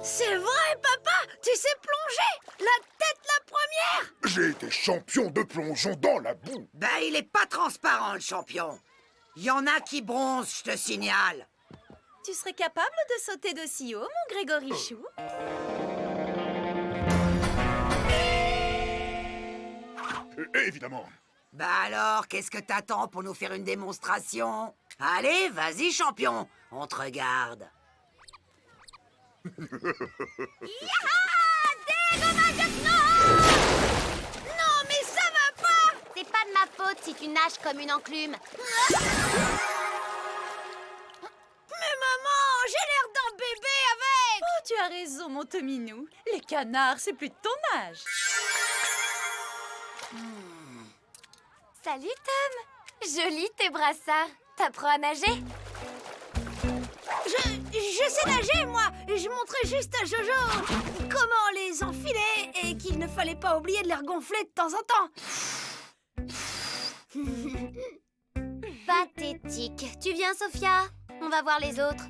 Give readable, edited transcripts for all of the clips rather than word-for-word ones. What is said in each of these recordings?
C'est vrai, papa! Tu sais plonger! La tête la première! J'ai été champion de plongeon dans la boue. Ben, il est pas transparent, le champion. Il y en a qui bronzent, je te signale. Tu serais capable de sauter d'aussi haut, mon Grégory Chou? Évidemment. Ben alors, qu'est-ce que t'attends pour nous faire une démonstration? Allez, vas-y, champion, on te regarde. Non, mais ça va pas! C'est pas de ma faute si tu nages comme une enclume. Mais maman, j'ai l'air d'un bébé avec! Oh, tu as raison, mon Tominou. Les canards, c'est plus de ton âge. Salut, Tom. Joli tes brassards. T'apprends à nager? Je sais nager, moi! Je montrais juste à Jojo comment les enfiler et qu'il ne fallait pas oublier de les regonfler de temps en temps. Pathétique. Tu viens, Sophia? On va voir les autres.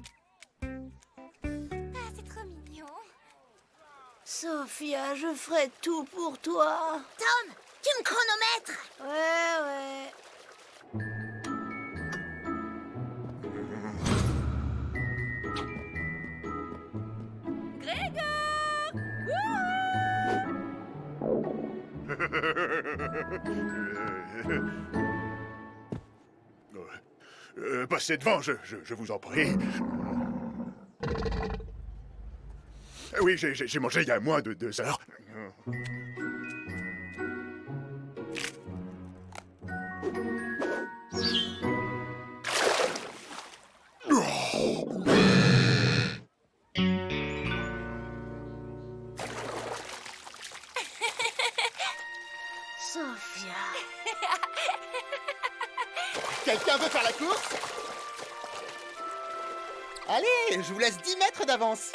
Ah, c'est trop mignon. Sophia, je ferai tout pour toi. Tom, tu me chronomètres? Ouais. Grégor! Passez devant, je vous en prie. Oui, j'ai mangé il y a moins de 2 heures. Sophia. Quelqu'un veut faire la course? Allez, je vous laisse 10 mètres d'avance.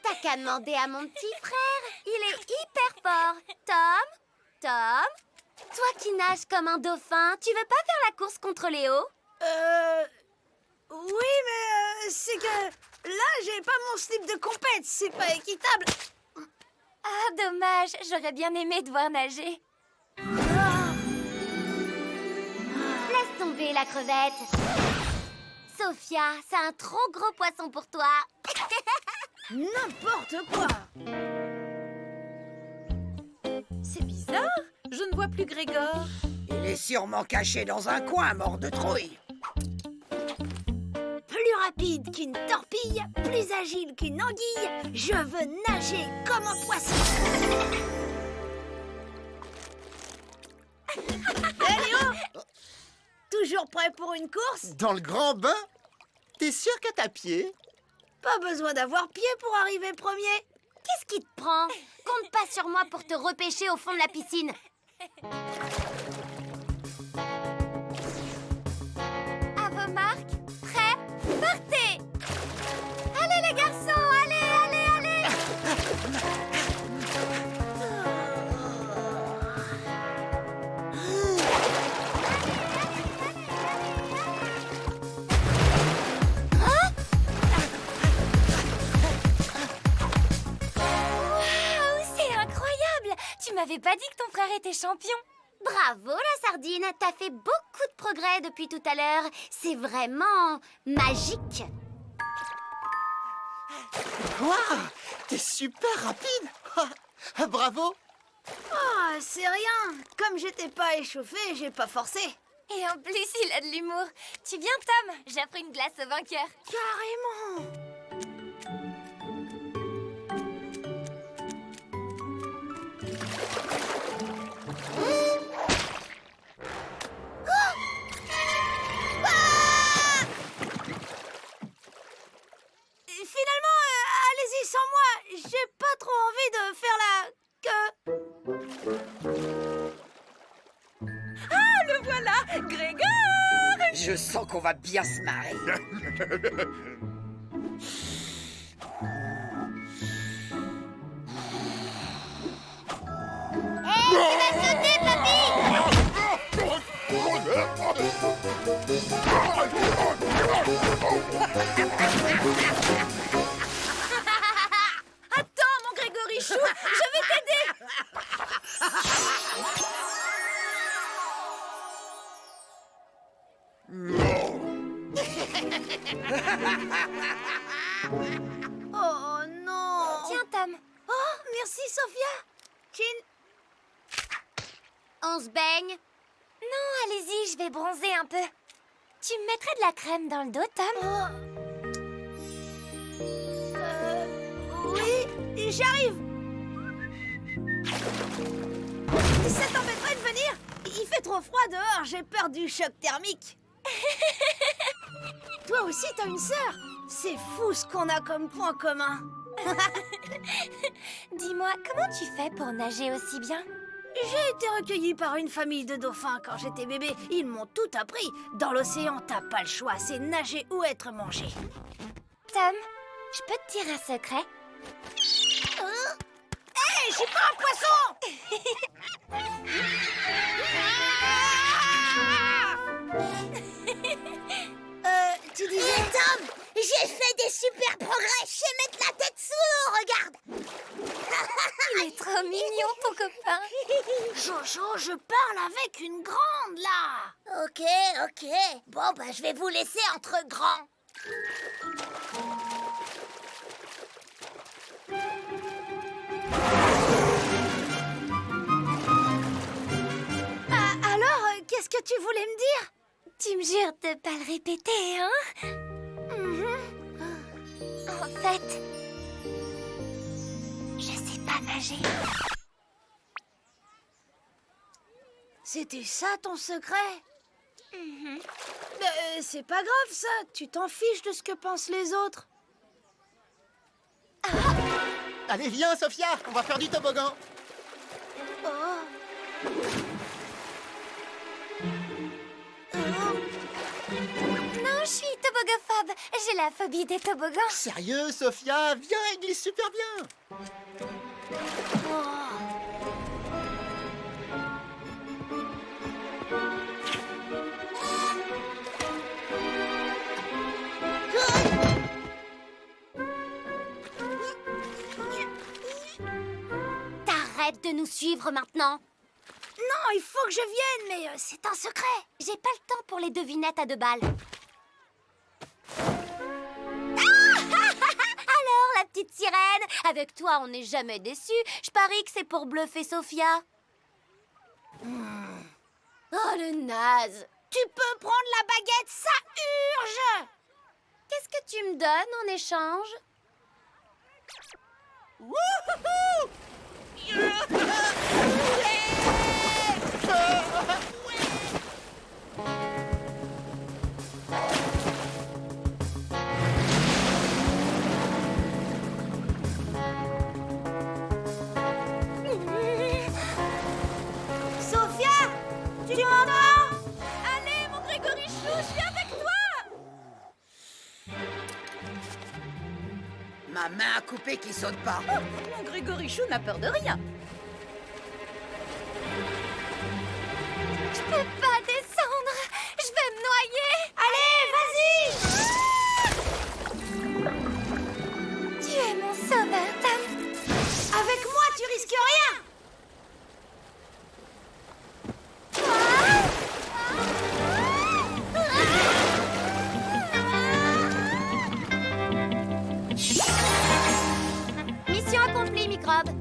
T'as qu'à demander à mon petit frère. Il est hyper fort. Tom, toi qui nages comme un dauphin, tu veux pas faire la course contre Léo? Oui, mais c'est que là, j'ai pas mon slip de compète. C'est pas équitable. Ah, dommage. J'aurais bien aimé te voir nager. Laisse tomber la crevette. Sophia, c'est un trop gros poisson pour toi. N'importe quoi. C'est bizarre. Je ne vois plus Grégor. Il est sûrement caché dans un coin, mort de trouille. Plus rapide qu'une torpille, plus agile qu'une anguille, je veux nager comme un poisson. Hé Léo! Toujours prêt pour une course? Dans le grand bain? T'es sûr que t'as pied? Pas besoin d'avoir pied pour arriver premier. Qu'est-ce qui te prend? Compte pas sur moi pour te repêcher au fond de la piscine. À vos marques, prêts, partez! Allez les garçons, allez! Waouh, c'est incroyable! Tu m'avais pas dit que ton frère était champion. Bravo la sardine, t'as fait beaucoup de progrès depuis tout à l'heure. C'est vraiment magique. Waouh, t'es super rapide. Ah, bravo. Ah, c'est rien. Comme j'étais pas échauffée, j'ai pas forcé. Et en plus, il a de l'humour. Tu viens, Tom? J'offre une glace au vainqueur. Carrément. Finalement, allez-y sans moi. J'ai pas trop envie de faire la queue. Ah, le voilà! Grégor! Je sens qu'on va bien se marrer. Tu vas sauter, papy! Oh non. Tiens, Tom, Oh, merci Sophia. Chin. on se baigne. Non, allez-y, je vais bronzer un peu. Tu me mettrais de la crème dans le dos, Tom? Oh. Oui, j'arrive. Ça t'embêterait de venir? Il fait trop froid dehors, j'ai peur du choc thermique. Toi aussi, t'as une sœur? C'est fou ce qu'on a comme point commun. Dis-moi, comment tu fais pour nager aussi bien? J'ai été recueillie par une famille de dauphins quand j'étais bébé. Ils m'ont tout appris. Dans l'océan, t'as pas le choix, c'est nager ou être mangé. Tom, je peux te dire un secret? Hé, j'ai pas un poisson. Tu disais... Tom, j'ai fait des super progrès. Je sais mettre la tête sous l'eau, regarde. Il est trop mignon, ton copain. Jojo, je parle avec une grande, là. Ok. Bon, bah, je vais vous laisser entre grands. Ah, alors, qu'est-ce que tu voulais me dire? Tu me jures de pas le répéter, hein? En fait, je sais pas nager. C'était ça ton secret? C'est pas grave ça, tu t'en fiches de ce que pensent les autres. Allez, viens, Sophia, on va faire du toboggan. Oh. Non, je suis tobogophobe. J'ai la phobie des toboggans. Sérieux, Sophia, viens, il glisse super bien. T'arrêtes de nous suivre maintenant. Non, il faut que je vienne, mais c'est un secret. J'ai pas le temps pour les devinettes à 2 balles. Alors, la petite sirène, avec toi, on n'est jamais déçus. Je parie que c'est pour bluffer Sophia. Oh, le naze. Tu peux prendre la baguette, ça urge. Qu'est-ce que tu me donnes en échange? Sophia, tu m'entends? Allez, mon Grégorichou, je suis avec toi. Ma main à couper qui saute pas. Mon Grégorichou n'a peur de rien. Je peux pas descendre. Je vais me noyer. Allez, vas-y. Tu es mon sauveur, Tom. Avec moi, tu risques rien. Mission accomplie, microbe.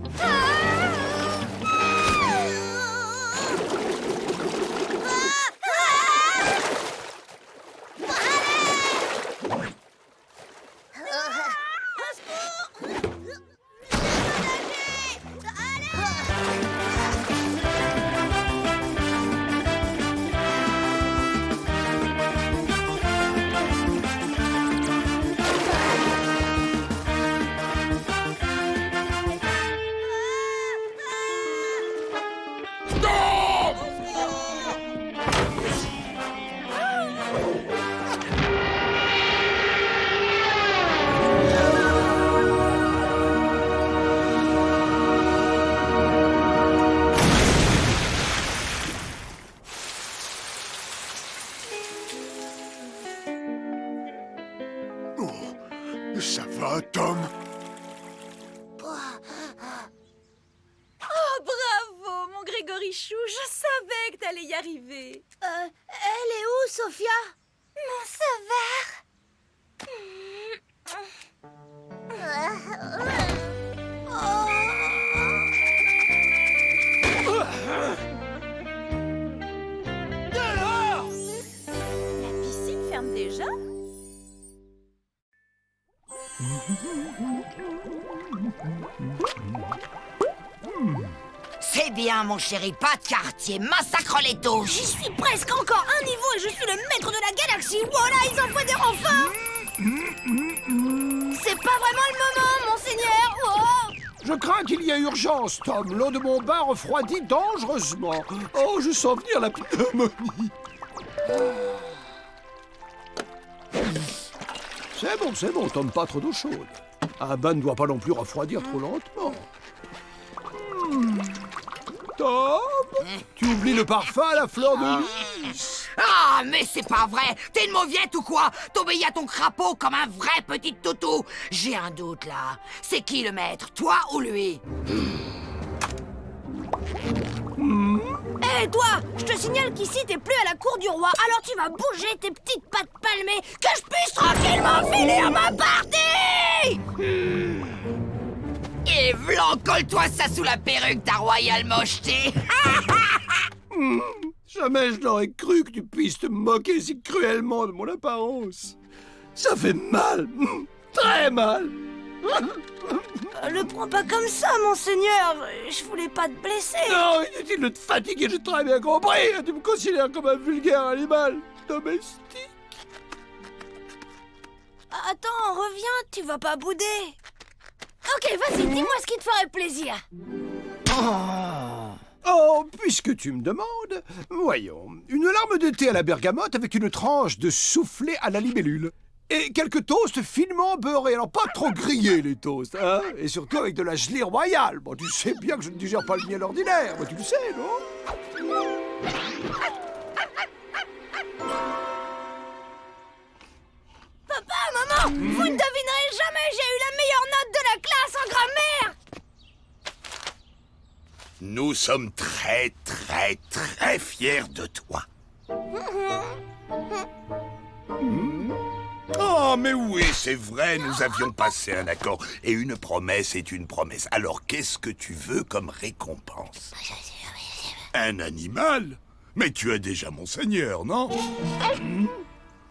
Ça va, Tom? Oh, bravo, mon Grégorichou. Je savais que t'allais y arriver. Elle est où, Sophia? Mon sauveur. C'est bien, mon chéri, pas de quartier, massacre les touches. J'y suis presque encore un niveau et je suis le maître de la galaxie. Voilà, ils envoient des renforts. C'est pas vraiment le moment, monseigneur. Oh. Je crains qu'il y ait urgence, Tom. L'eau de mon bain refroidit dangereusement. Oh, je sens venir la pneumonie. C'est bon, Tom, pas trop d'eau chaude. Un bain ne doit pas non plus refroidir trop lentement. Tom, tu oublies le parfum à la fleur de lys. Ah, mais c'est pas vrai. T'es une mauviette ou quoi? T'obéis à ton crapaud comme un vrai petit toutou. J'ai un doute, là. C'est qui le maître, toi ou lui? Hé, toi, je te signale qu'ici, t'es plus à la cour du roi. Alors tu vas bouger tes petites pattes palmées, que je puisse tranquillement finir ma partie. Et v'lan, colle-toi ça sous la perruque, ta royale mocheté. Jamais je n'aurais cru que tu puisses te moquer si cruellement de mon apparence. Ça fait mal, très mal. Le prends pas comme ça, monseigneur. Je voulais pas te blesser. Non, inutile de te fatiguer, j'ai très bien compris. Tu me considères comme un vulgaire animal domestique. Attends, reviens, tu vas pas bouder. Ok, vas-y, dis-moi ce qui te ferait plaisir. Oh, puisque tu me demandes, voyons, une larme de thé à la bergamote avec une tranche de soufflé à la libellule. Et quelques toasts finement beurrés, alors pas trop grillés les toasts, hein. Et surtout avec de la gelée royale. Bon, tu sais bien que je ne digère pas le miel ordinaire, mais tu le sais, non? Papa, maman, vous ne devinerez jamais, j'ai eu la meilleure note de la classe en grammaire. Nous sommes très, très, très fiers de toi. Oh, mais oui, c'est vrai, nous avions passé un accord. Et une promesse est une promesse. Alors, qu'est-ce que tu veux comme récompense? Un animal? Mais tu as déjà Monseigneur, non?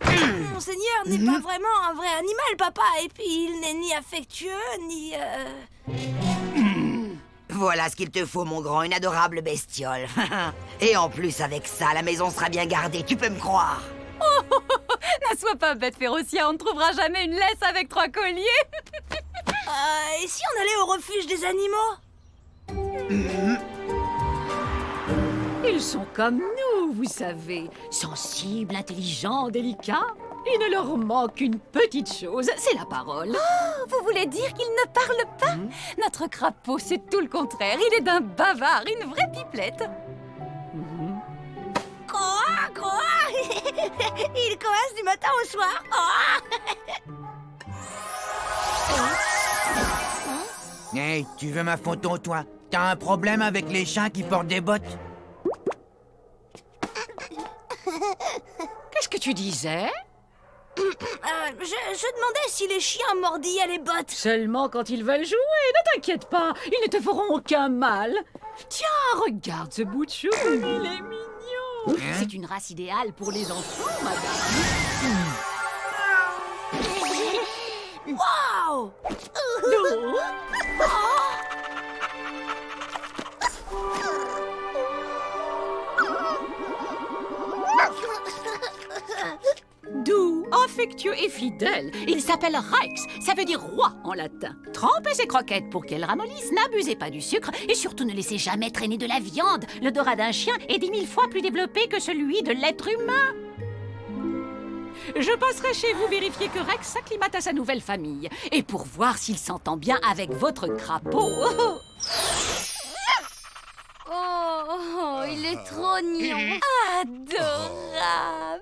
Monseigneur n'est pas vraiment un vrai animal, papa. Et puis, il n'est ni affectueux, ni... Voilà ce qu'il te faut, mon grand, une adorable bestiole. Et en plus, avec ça, la maison sera bien gardée, tu peux me croire. Ne sois pas bête, Férocia, on ne trouvera jamais une laisse avec 3 colliers. et si on allait au refuge des animaux? Ils sont comme nous, vous savez, sensibles, intelligents, délicats. Il ne leur manque qu'une petite chose, c'est la parole. Oh, vous voulez dire qu'ils ne parlent pas? Notre crapaud, c'est tout le contraire. Il est d'un bavard, une vraie pipelette. Quoi? Il coasse du matin au soir. Hey, tu veux ma photo, toi? T'as un problème avec les chiens qui portent des bottes? Qu'est-ce que tu disais? Je demandais si les chiens mordillaient les bottes. Seulement quand ils veulent jouer, ne t'inquiète pas, ils ne te feront aucun mal. Tiens, regarde ce bout de chou, il est mignon. C'est une race idéale pour les enfants, madame. Waouh! Doux, affectueux et fidèle. Il s'appelle Rex, ça veut dire roi en latin. Trempez ces croquettes pour qu'elles ramollissent, n'abusez pas du sucre et surtout ne laissez jamais traîner de la viande. L'odorat d'un chien est 10 000 fois plus développé que celui de l'être humain. Je passerai chez vous vérifier que Rex s'acclimate à sa nouvelle famille. Et pour voir s'il s'entend bien avec votre crapaud. Oh, il est trop mignon. Adorable.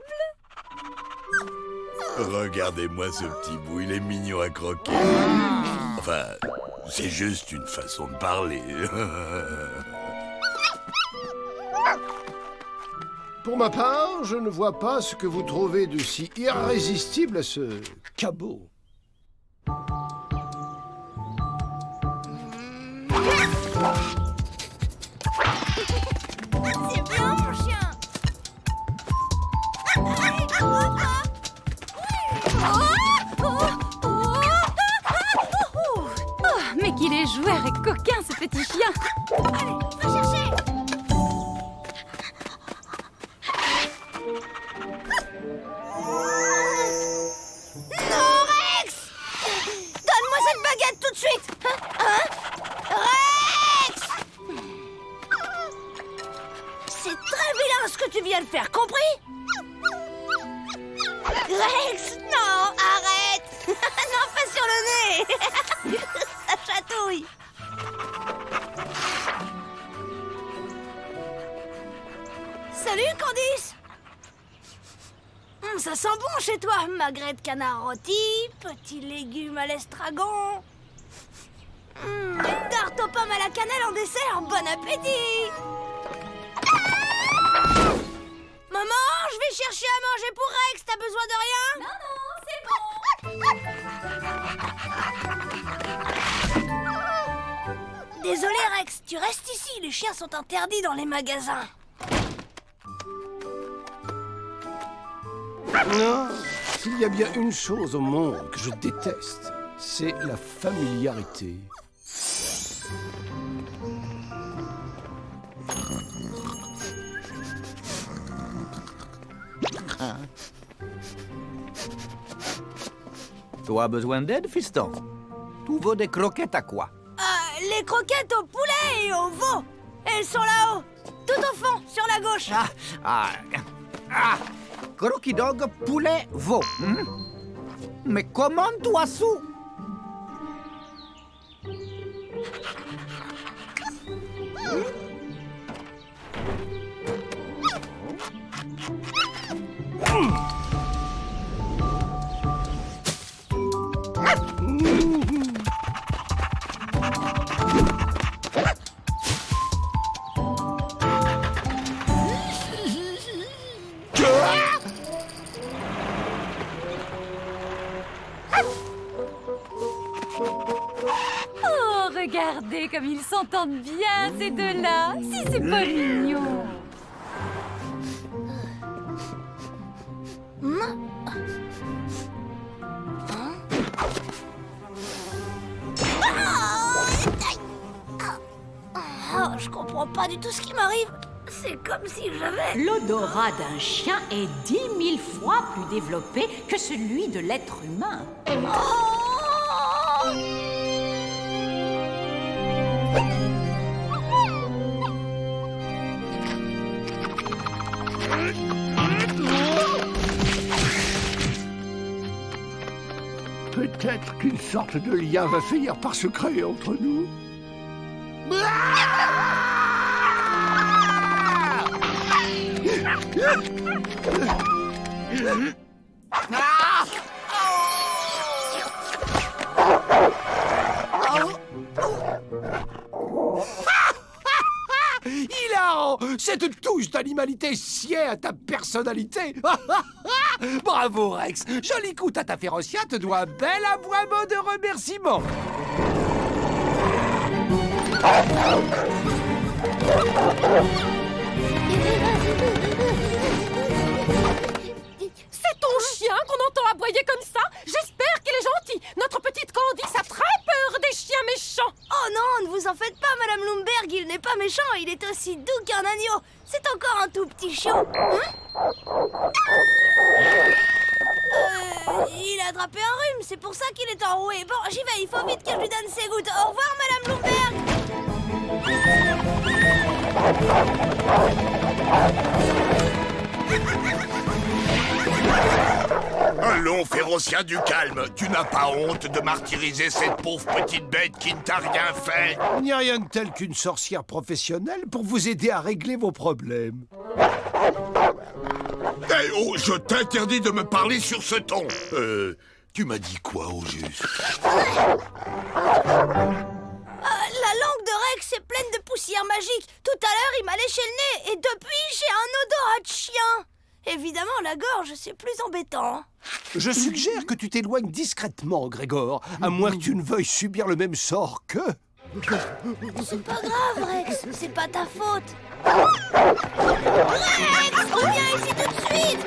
Regardez-moi ce petit bout, il est mignon à croquer. Enfin, c'est juste une façon de parler. Pour ma part, je ne vois pas ce que vous trouvez de si irrésistible à ce cabot. C'est bien, mon chien. est coquin, ce petit chien. Allez, va chercher. Non, Rex! Donne-moi cette baguette tout de suite. Hein? Rex! C'est très vilain ce que tu viens de faire, compris? Rex, non, arrête. Non, pas sur le nez. Ça chatouille. Salut, Candice. Ça sent bon chez toi. Magret de canard rôti, petits légumes à l'estragon. Une tarte aux pommes à la cannelle en dessert. Bon appétit. Maman, je vais chercher à manger pour Rex. T'as besoin de rien? Non, c'est bon. Désolé, Rex. Tu restes ici. Les chiens sont interdits dans les magasins. Non, s'il y a bien une chose au monde que je déteste, c'est la familiarité. Tu as besoin d'aide, fiston? Tu veux des croquettes à quoi? Les croquettes au poulet et au veau. Elles sont là-haut. Tout au fond, sur la gauche. Croquis dog, poulet, veau. Mais comment tu as su? Oh, regardez comme ils s'entendent bien, ces deux-là. Si c'est pas mignon. Oh, je comprends pas du tout ce qui m'arrive. C'est comme si j'avais... L'odorat d'un chien est 10 000 fois plus développé que celui de l'être humain. Peut-être qu'une sorte de lien va finir par se créer entre nous. Hilarant! Cette touche d'animalité sied à ta personnalité. Bravo, Rex. Joli coup, Tata Férocia te doit un bel aboiement de remerciement. C'est ton chien qu'on entend aboyer comme ça? J'espère qu'il est gentil. Notre petite Candice a très peur des chiens méchants. Oh non, ne vous en faites pas, Madame Lumberg, il n'est pas méchant, il est aussi doux qu'un agneau. C'est encore un tout petit chiot. Il a attrapé un rhume, c'est pour ça qu'il est enroué. Bon, j'y vais, il faut vite que je lui donne ses gouttes. Au revoir, Madame Lumberg. Allons, Férocia, du calme. Tu n'as pas honte de martyriser cette pauvre petite bête qui ne t'a rien fait? Il n'y a rien de tel qu'une sorcière professionnelle pour vous aider à régler vos problèmes. Eh oh, je t'interdis de me parler sur ce ton. Tu m'as dit quoi au juste? La langue de Rex est pleine de poussière magique. Tout à l'heure, il m'a léché le nez et depuis, j'ai un odorat de chien. Évidemment, la gorge, c'est plus embêtant. Je suggère que tu t'éloignes discrètement, Grégor, à moins que tu ne veuilles subir le même sort que... C'est pas grave, Rex, c'est pas ta faute. Rex, reviens ici tout de suite.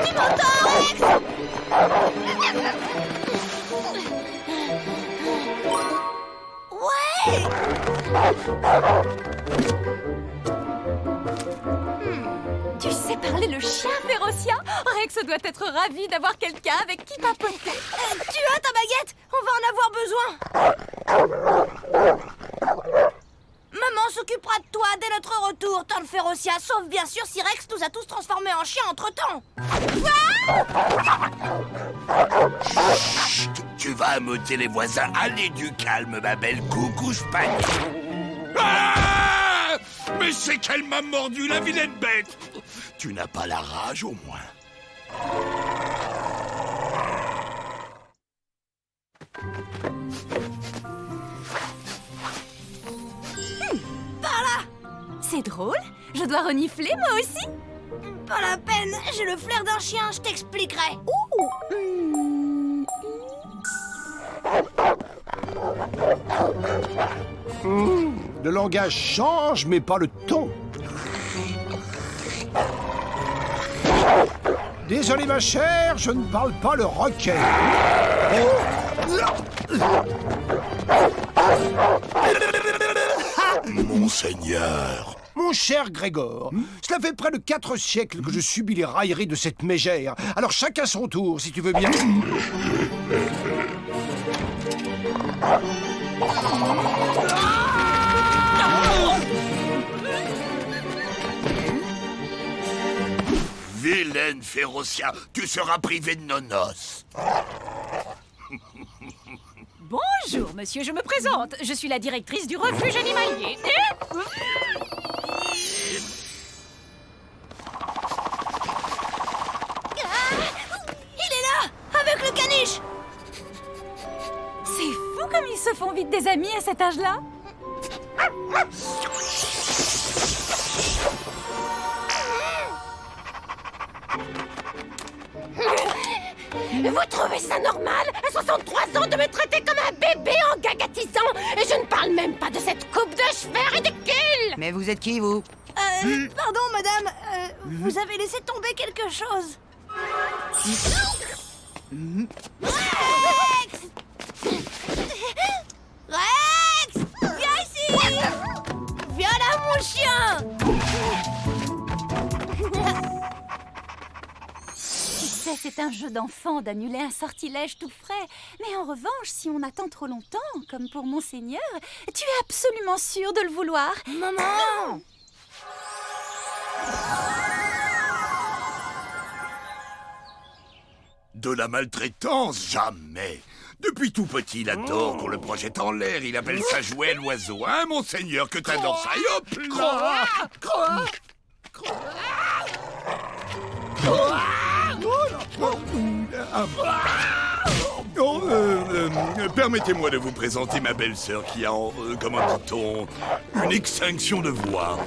Tu m'entends, Rex? Ouais. Tu sais parler le chien, Férocia? Rex doit être ravi d'avoir quelqu'un avec qui papoter. Tu as ta baguette? On va en avoir besoin. Maman s'occupera de toi dès notre retour, Tante Férocia, sauf bien sûr si Rex nous a tous transformés en chiens entre-temps. Chut, tu vas ameuter les voisins. Allez du calme, ma belle coucouche panique. Ah! Mais c'est qu'elle m'a mordu, la vilaine bête. Tu n'as pas la rage, au moins. C'est drôle, je dois renifler moi aussi. Pas la peine, j'ai le flair d'un chien, je t'expliquerai. Le langage change, mais pas le ton. Désolé ma chère, je ne parle pas le roquet. Monseigneur. Mon cher Grégor, cela fait près de 4 siècles que je subis les railleries de cette mégère. Alors chacun son tour, si tu veux bien. Vilaine Férocia, tu seras privé de nos noces. Bonjour, monsieur, je me présente. Je suis la directrice du refuge animalier. Il est là, avec le caniche. C'est fou comme ils se font vite des amis à cet âge-là. Vous trouvez ça normal, à 63 ans, de me traiter comme un bébé en gagatisant? Et je ne parle même pas de cette coupe de cheveux ridicule! Mais vous êtes qui, vous? Pardon, madame, vous avez laissé tomber quelque chose. Rex! Rex! Viens ici! Viens là, mon chien! Tu sais, c'est un jeu d'enfant d'annuler un sortilège tout frais. Mais en revanche, si on attend trop longtemps, comme pour Monseigneur, tu es absolument sûr de le vouloir. Maman! De la maltraitance, jamais. Depuis tout petit, il adore qu'on le projette en l'air. Il appelle ça jouer l'oiseau. Hein, monseigneur, que t'adores ça. Et hop là! Permettez-moi de vous présenter ma belle-sœur qui a, comment dit-on, une extinction de voix.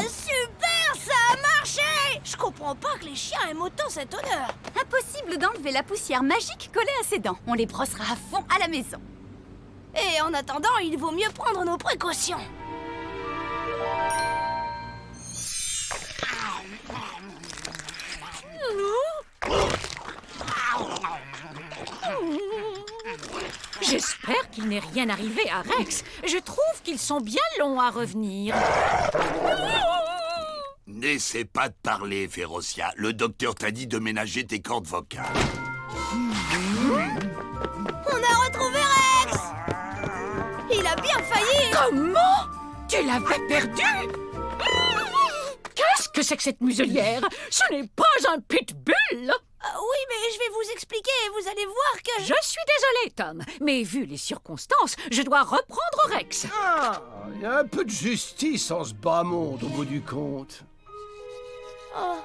Super, ça a marché! Je comprends pas que les chiens aiment autant cet honneur. Impossible d'enlever la poussière magique collée à ses dents. On les brossera à fond à la maison. Et en attendant, il vaut mieux prendre nos précautions. J'espère qu'il n'est rien arrivé à Rex. Je trouve qu'ils sont bien longs à revenir. N'essaie pas de parler, Férocia. Le docteur t'a dit de ménager tes cordes vocales. On a retrouvé Rex! Il a bien failli! Comment? Tu l'avais perdu? Qu'est-ce que c'est que cette muselière? Ce n'est pas un pitbull! Oui, mais je vais vous expliquer et vous allez voir que... Je suis désolée, Tom, mais vu les circonstances, je dois reprendre Rex. Ah, il y a un peu de justice en ce bas monde au bout du compte. Oh,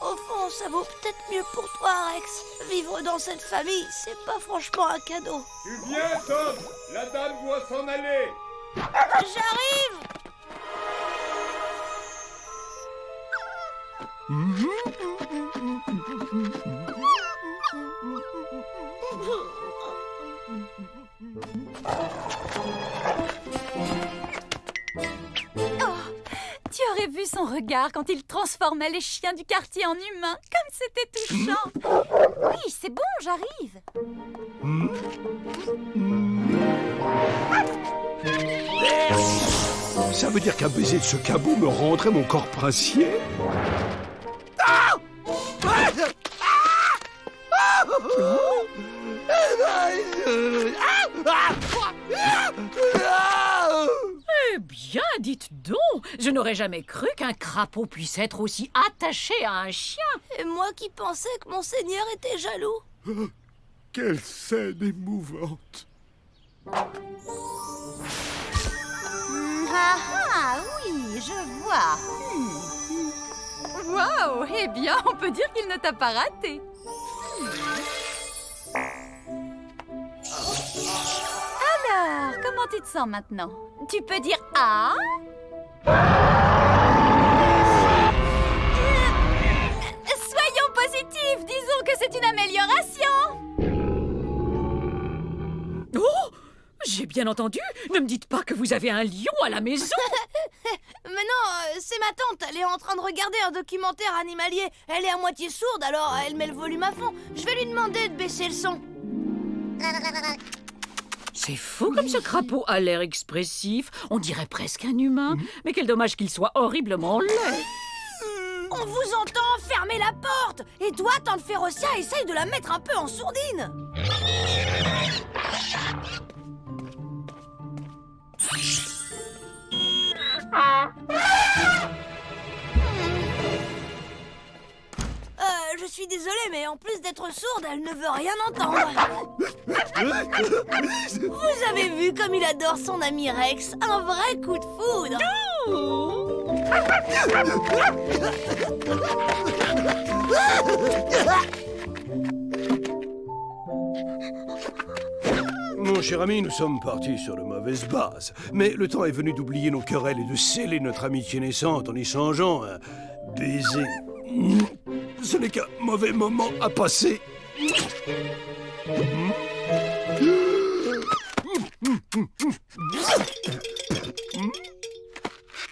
au fond, ça vaut peut-être mieux pour toi, Rex. Vivre dans cette famille, c'est pas franchement un cadeau. Tu viens, Tom? La dame doit s'en aller. J'arrive! Tu aurais vu son regard quand il transformait les chiens du quartier en humains, comme c'était touchant. Oui, c'est bon, j'arrive. Ça veut dire qu'un baiser de ce cabot me rendrait mon corps princier? Eh bien, dites donc, je n'aurais jamais cru qu'un crapaud puisse être aussi attaché à un chien. Et moi qui pensais que mon seigneur était jaloux. Quelle scène émouvante! Ah, oui, je vois. Waouh, eh bien, on peut dire qu'il ne t'a pas raté. Alors, comment tu te sens maintenant? Tu peux dire « Ah ». Soyons positifs, disons que c'est une amélioration. Oh, j'ai bien entendu. Ne me dites pas que vous avez un lion à la maison. Mais non, c'est ma tante, elle est en train de regarder un documentaire animalier. Elle est à moitié sourde, alors elle met le volume à fond. Je vais lui demander de baisser le son. C'est fou comme ce crapaud a l'air expressif. On dirait presque un humain. Mais quel dommage qu'il soit horriblement laid. On vous entend, fermez la porte. Et toi, tante Férocia, essaye de la mettre un peu en sourdine. Je suis désolée, mais en plus d'être sourde, elle ne veut rien entendre. Vous avez vu comme il adore son ami Rex? Un vrai coup de foudre. Mon cher ami, nous sommes partis sur de mauvaises bases. Mais le temps est venu d'oublier nos querelles et de sceller notre amitié naissante en échangeant un baiser. Ce n'est qu'un mauvais moment à passer.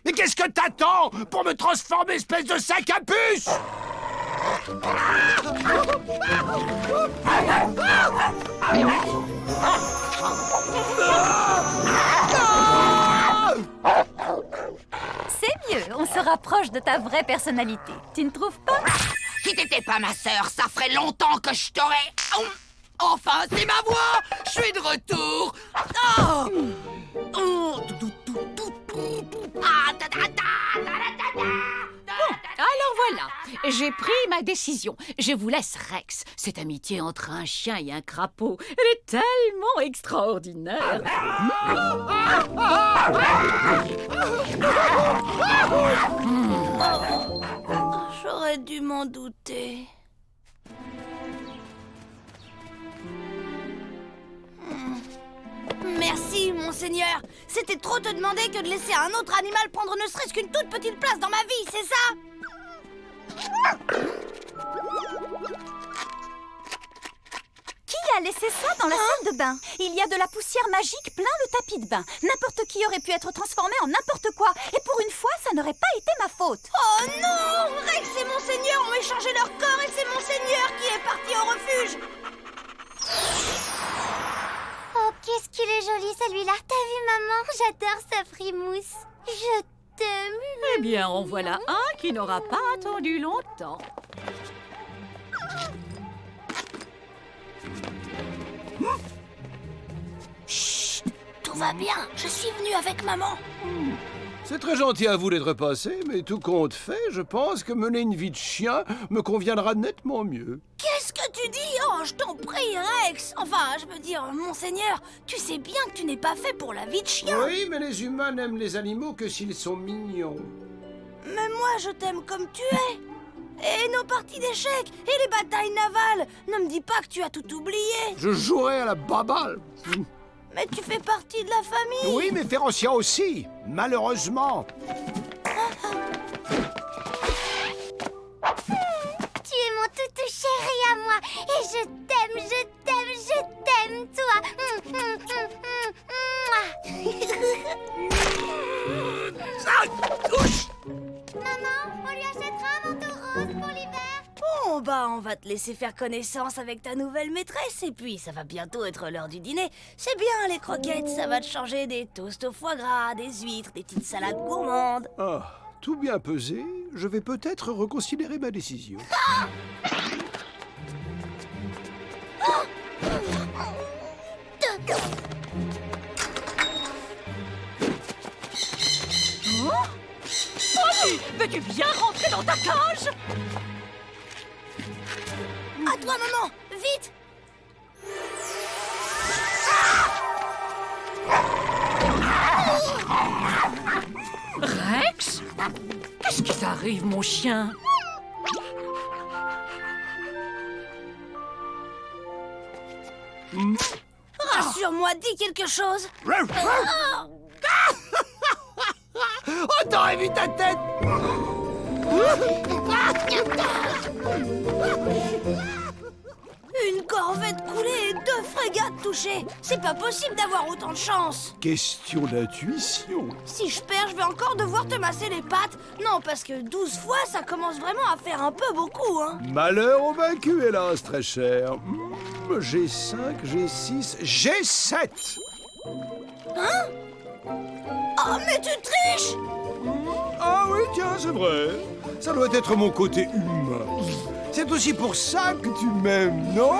Mais qu'est-ce que t'attends pour me transformer, espèce de sac à puce? C'est mieux, on se rapproche de ta vraie personnalité. Tu ne trouves pas? Si t'étais pas ma sœur, ça ferait longtemps que je t'aurais... Enfin, c'est ma voix. Je suis de retour. Oh. Alors voilà, j'ai pris ma décision. Je vous laisse Rex. Cette amitié entre un chien et un crapaud, elle est tellement extraordinaire. J'aurais dû m'en douter. Merci, monseigneur. C'était trop te demander que de laisser un autre animal prendre ne serait-ce qu'une toute petite place dans ma vie, c'est ça? Qui a laissé ça dans la salle de bain? Il y a de la poussière magique plein le tapis de bain. N'importe qui aurait pu être transformé en n'importe quoi. Et pour une fois, ça n'aurait pas été ma faute. Oh non! Rex et monseigneur ont échangé leur corps et c'est monseigneur qui est parti au refuge. Oh, qu'est-ce qu'il est joli celui-là. T'as vu, maman? J'adore ce frimousse. Je t'aime. Eh bien, en voilà un qui n'aura pas attendu longtemps. Chut! Tout va bien. Je suis venue avec maman. C'est très gentil à vous d'être passé, mais tout compte fait, je pense que mener une vie de chien me conviendra nettement mieux. Qu'est-ce que tu dis? Oh, je t'en prie, Rex. Enfin, je veux dire, monseigneur, tu sais bien que tu n'es pas fait pour la vie de chien. Oui, mais les humains n'aiment les animaux que s'ils sont mignons. Mais moi, je t'aime comme tu es. Et nos parties d'échecs, et les batailles navales. Ne me dis pas que tu as tout oublié. Je jouerai à la baballe. Mais tu fais partie de la famille. Oui, mais Férocia aussi, malheureusement. Tu es mon toutou chéri à moi. Et je t'aime, toi. Maman, on lui achètera un manteau rose pour l'hiver. Oh, bah, on va te laisser faire connaissance avec ta nouvelle maîtresse, et puis ça va bientôt être l'heure du dîner. C'est bien, les croquettes, ça va te changer des toasts au foie gras, des huîtres, des petites salades gourmandes. Ah, tout bien pesé, je vais peut-être reconsidérer ma décision. Polly, veux-tu bien rentrer dans ta cage? À toi, maman, vite! Rex? Qu'est-ce qui t'arrive, mon chien? Rassure-moi, dis quelque chose. Oh, t'aurais vu ta tête! Une corvette coulée et 2 frégates touchées. C'est pas possible d'avoir autant de chance. Question d'intuition. Si je perds, je vais encore devoir te masser les pattes. Non, parce que 12 fois, ça commence vraiment à faire un peu beaucoup, hein. Malheur au vaincu, hélas, très cher. J'ai 5, j'ai 6, j'ai 7. Hein? Oh, mais tu triches! Ah oui, tiens, c'est vrai. Ça doit être mon côté humain. C'est aussi pour ça que tu m'aimes, non?